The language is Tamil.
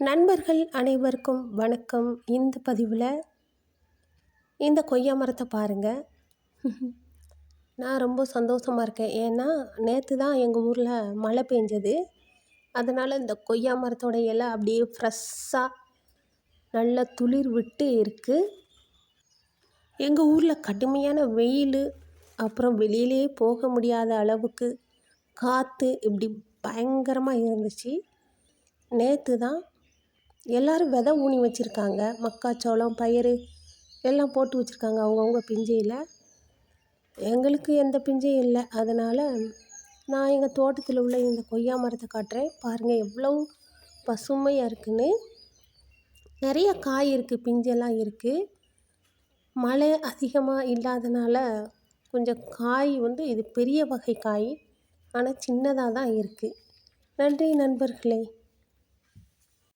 நண்பர்கள் அனைவருக்கும் வணக்கம். இந்த பதிவில் இந்த கொய்யா மரத்தை பாருங்கள். நான் ரொம்ப சந்தோஷமாக இருக்கேன். ஏன்னா நேற்று தான் எங்கள் ஊரில் மழை பெஞ்சது. அதனால் இந்த கொய்யா மரத்தோட இலை அப்படியே ஃப்ரெஷ்ஷாக நல்ல துளிர் விட்டு இருக்குது. எங்கள் ஊரில் கடுமையான வெயில், அப்புறம் வெளியிலே போக முடியாத அளவுக்கு காற்று இப்படி பயங்கரமாக இருந்துச்சு. நேற்று தான் எல்லோரும் விதை ஊனி வச்சுருக்காங்க. மக்காச்சோளம், பயிறு எல்லாம் போட்டு வச்சுருக்காங்க அவங்கவுங்க பிஞ்சையில். எங்களுக்கு எந்த பிஞ்சையும் இல்லை. அதனால் நான் எங்கள் தோட்டத்தில் உள்ள இந்த கொய்யா மரத்தை காட்டுறேன். பாருங்கள் எவ்வளோ பசுமையாக இருக்குன்னு. நிறைய காய் இருக்குது, பிஞ்செல்லாம் இருக்குது. மழை அதிகமாக இல்லாதனால கொஞ்சம் காய் இது பெரிய வகை காய், ஆனால் சின்னதாக தான் இருக்குது. நன்றி நண்பர்களே.